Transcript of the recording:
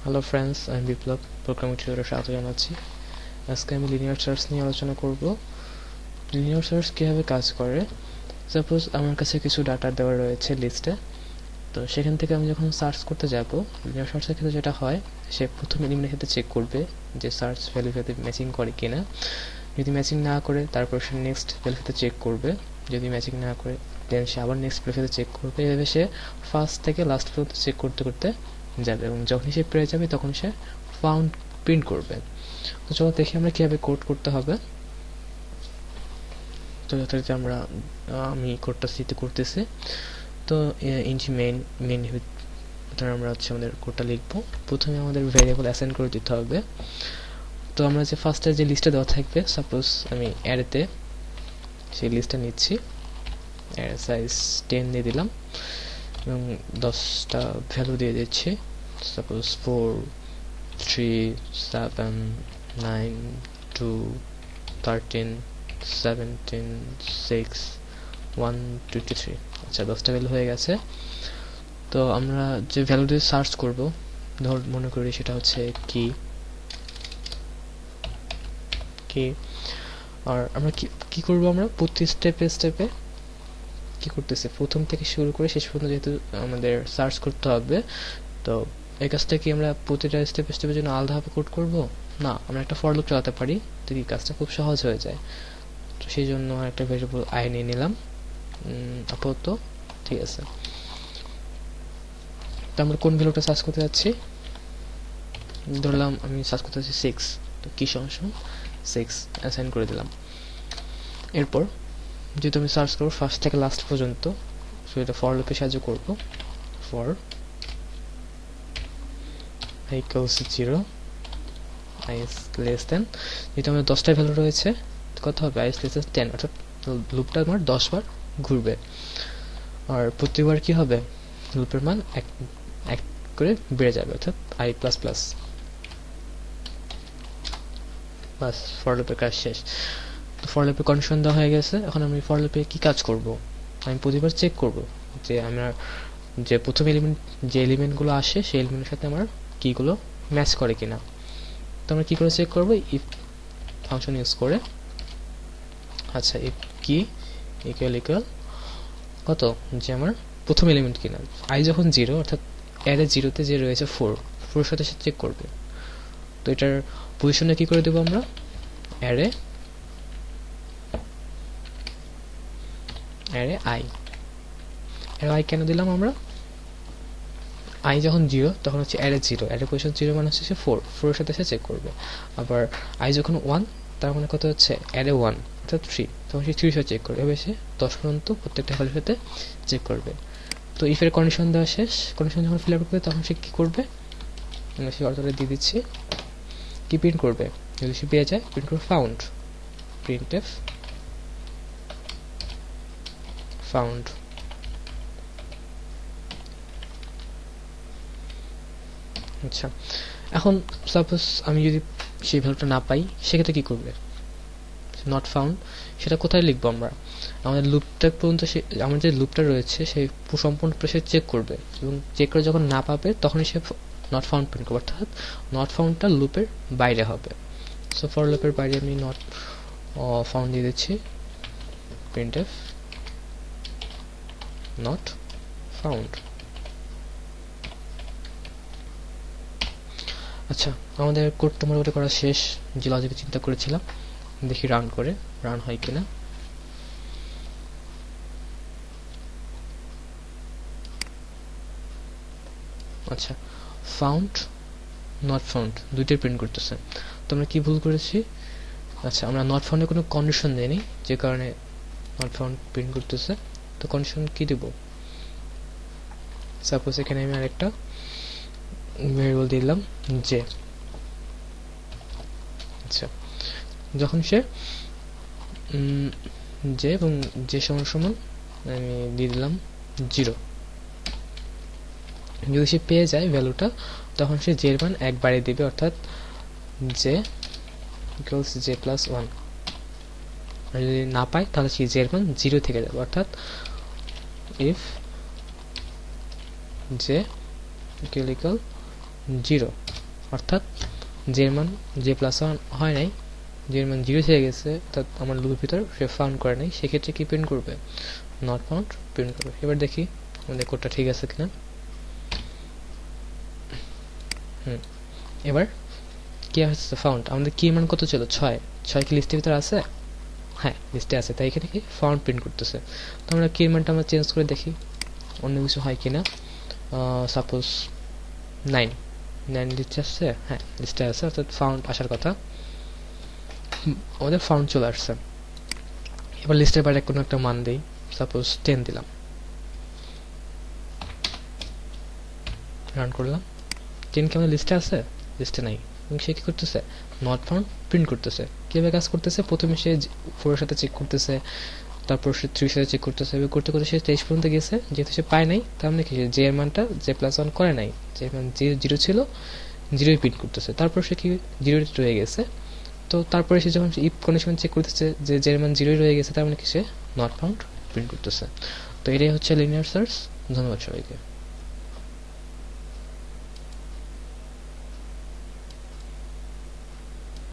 Hello friends, আমি বিপ্লব programming টিউটোরিয়ালে স্বাগত জানাচ্ছি। আজকে আমি লিনিয়ার সার্চ নিয়ে আলোচনা করব। লিনিয়ার সার্চ কীভাবে কাজ করে। সাপোজ আমার কাছে কিছু ডাটা দেওয়া রয়েছে লিস্টে, তো সেখান থেকে আমি যখন সার্চ করতে যাব, লিনিয়ার সার্চের ক্ষেত্রে যেটা হয়, সে প্রথমে এলিমেন্টের ক্ষেত্রে চেক করবে যে সার্চ ভ্যালুর সাথে ম্যাচিং করে কিনা। যদি ম্যাচিং না করে তারপর সে নেক্সট ভ্যালুর সাথে চেক করবে। যদি ম্যাচিং না করে দেন সে আবার নেক্সট ভ্যালুর সাথে চেক করবে। এভাবে সে ফার্স্ট থেকে লাস্ট পর্যন্ত চেক করতে করতে যাবে এবং যখনই সে পেয়ে যাবে তখন সে ফাউন্ড প্রিন্ট করবে। তো চলো দেখি আমরা কীভাবে কোড করতে হবে। তো যথারীতি আমি কোডটা করতেছি। তো ইনটি মেইন ভিতরে আমরা আমাদের কোডটা লিখবো। প্রথমে আমাদের ভ্যারিয়েবল অ্যাসাইন করে দিতে হবে। তো আমরা যে ফার্স্টে যে লিস্টটা দেওয়া থাকবে, সাপোজ আমি অ্যারেতে সেই লিস্টটা নিচ্ছি, অ্যারে সাইজ 10 দিয়ে দিলাম এবং 10টা ভ্যালু দিয়ে দিচ্ছি। সাপোজ 4, 3, 7, 9, 2, 13, 17, 6, 1, 23। আচ্ছা, 10টা ভ্যালু হয়ে গেছে। তো আমরা যে ভ্যালু দিয়ে সার্চ করব, মনে করি সেটা হচ্ছে কি। আর আমরা কি করব, আমরা প্রতি স্টেপে কি করতেছি, প্রথম থেকে শুরু করে শেষ পর্যন্ত যেহেতু আমাদের সার্চ করতে হবে, তো এই কাজটা কি আমরা প্রতিটা স্টেপের জন্য আলাদাভাবে কোড করব না, আমরা একটা ফর লুপ চালাতে পারি, তো কি কাজটা খুব সহজ হয়ে যায়। তো সেই জন্য একটা ভেরিয়েবল আই নিয়ে নিলাম আপাতত। ঠিক আছে, তো আমরা কোন ভ্যালুটা সার্চ করতে যাচ্ছি, ধরলাম আমি সার্চ করতে যাচ্ছি 6, তো কি সমান 6 অ্যাসাইন করে দিলাম। এরপর যেহেতু আমি সার্চ করবো ফার্স্ট থেকে লাস্ট পর্যন্ত, সো এটা ফর লুপে সাহায্য করবো। For i equals 0, i is less than, যেহেতু আমাদের 10টা ভ্যালু রয়েছে, কত হবে, i is less than 10, অর্থাৎ লুপটা আমার 10 বার ঘুরবে। আর প্রতিবার কি হবে, লুপের মান এক করে বেড়ে যাবে, অর্থাৎ i++। বাস, ফর লুপের কাজ শেষ। তো ফর লুপে কন্ডিশন দেওয়া হয়ে গেছে। এখন আমি ফর লুপে কি কাজ করব, আমি প্রতিবার চেক করব যে আমার যে প্রথম যে এলিমেন্টগুলো আসে সেই এলিমেন্টের সাথে আমার কিগুলো ম্যাচ করে কিনা। তো আমরা কি করে চেক করব, ইফ ফাংশন ইউজ করে। আচ্ছা, ইফ কি ইকুয়াল কত, যে আমার প্রথম এলিমেন্ট কিনা। আই যখন 0, অর্থাৎ অ্যারে 0তে যে রয়েছে 4 সাথে সে চেক করবে। তো এটার পজিশনে কি করে দেবো আমরা, অ্যারে আই কেন দিলাম আমরা, আই যখন 0 তখন হচ্ছে অ্যারে 0, অ্যারে পজিশন 0 মানে হচ্ছে সে 4 এর সাথে সে চেক করবে। আবার আই যখন 1, তার মানে কত হচ্ছে অ্যারে 1, অর্থাৎ 3, তখন সে 3 সাথে চেক করবে। এভাবে সে 10 পর্যন্ত প্রত্যেকটা ভ্যালুর সাথে চেক করবে। তো ইফের কন্ডিশন দেওয়া শেষ। কন্ডিশন যখন ফিল আপ করবে তখন সে কি করবে, আমরা সেই অর্ডারে দিয়ে দিচ্ছি, কি প্রিন্ট করবে, যদি সে পেয়ে যায় প্রিন্ট করবে ফাউন্ড, printf ফাউন্ড। আচ্ছা, এখন সাপোজ আমি যদি সেই ভ্যালুটা না পাই, সেক্ষেত্রে কি করবে, নট ফাউন্ড, সেটা কোথায় লিখবো আমরা, আমাদের লুপটা পর্যন্ত আমার যে লুপটা রয়েছে সেই সম্পূর্ণ সে চেক করবে এবং চেক করে যখন না পাবে তখনই সে নট ফাউন্ড প্রিন্ট করবে, অর্থাৎ নট ফাউন্ডটা লুপের বাইরে হবে। সো ফর লুপের বাইরে আমি নট ফাউন্ড দিয়ে দিচ্ছি, printf নট ফাউন্ড। আচ্ছা, আমাদের কোডটা মোটামুটি করা শেষ, যে লজিকে চিন্তা করেছিলাম। দেখি রান করে রান হয় কিনা। আচ্ছা, ফাউন্ড নট ফাউন্ড দুইটাই প্রিন্ট করতেছে। তো আমরা কি ভুল করেছি, আচ্ছা আমরা নট ফাউন্ডে কোনো কন্ডিশন দেইনি, যে কারণে নট ফাউন্ড প্রিন্ট করতেছে। তো কন্ডিশন কি দেব, সাপোজ এখানে আমি আরেকটা ভেরিয়েবল দিলাম যে, আচ্ছা যখন সে যে এবং যে সমান আমি দিয়ে দিলাম 0, যদি সে পেয়ে যায় ভ্যালুটা তখন সে জের মান 1 বাড়িয়ে দিবে, অর্থাৎ জে ইকুয়ালস j+1। আর যদি না পায় তাহলে সে জের মান 0 থেকে যাবে, অর্থাৎ ইফ জে ইকুয়াল 0 অর্থাৎ যে এর মান যে প্লাস ওয়ান হয় নাই, যে এর মান 0 হয়ে গেছে, অর্থাৎ আমার লুপের ভিতর সে ফাউন্ড করে নাই, সেক্ষেত্রে কি প্রিন্ট করবে? নট ফাউন্ড প্রিন্ট করবে। এবার দেখি আমাদের কোডটা ঠিক আছে কিনা। এবার কি আসছে? ফাউন্ড। আমাদের কি মান কত ছিল? 6। 6 কি লিস্টের ভিতরে আছে? হ্যাঁ, লিস্টে আছে, তাই এখানে কি ফাউন্ড প্রিন্ট করতেছে। তো আমরা কি মানটা আমরা চেঞ্জ করে দেখি অন্য কিছু হয় কিনা। সাপোজ 9 লিস্টে আসছে, হ্যাঁ লিস্টে আছে, অর্থাৎ ফাউন্ড আসার কথা। আমাদের ফাউন্ড চলে আসছে। এবার লিস্টের বাইরে কোনো একটা মান দিই, সাপোজ 10 দিলাম, রান করলাম। 10 কি আমাদের লিস্টে আছে? লিস্টে নাই, এবং সে কি করতেছে? নট ফাউন্ড প্রিন্ট করতেছে। কিভাবে কাজ করতেছে? প্রথমে সে 4 এর সাথে চেক করতেছে, তারপর সে 3 এর সাথে চেক করতেছে, করতে করতে সে 23 পর্যন্ত গেছে। যেহেতু সে পায় নাই, তার মানে কি যে এর মানটা যে প্লাস ওয়ান করে নাই, যে মান যে 0 ছিল 0 প্রিন্ট করতেছে। তারপর সে কি 0 রয়ে গেছে। তো তারপরে সে যখন ইফ কন্ডিশন চেক করতেছে যে যে মান 0 রয়ে গেছে, তার মানে কি সে নট ফাউন্ড প্রিন্ট করতেছে। তো এটাই হচ্ছে লিনিয়ার সার্চ। ধন্যবাদ সবাইকে।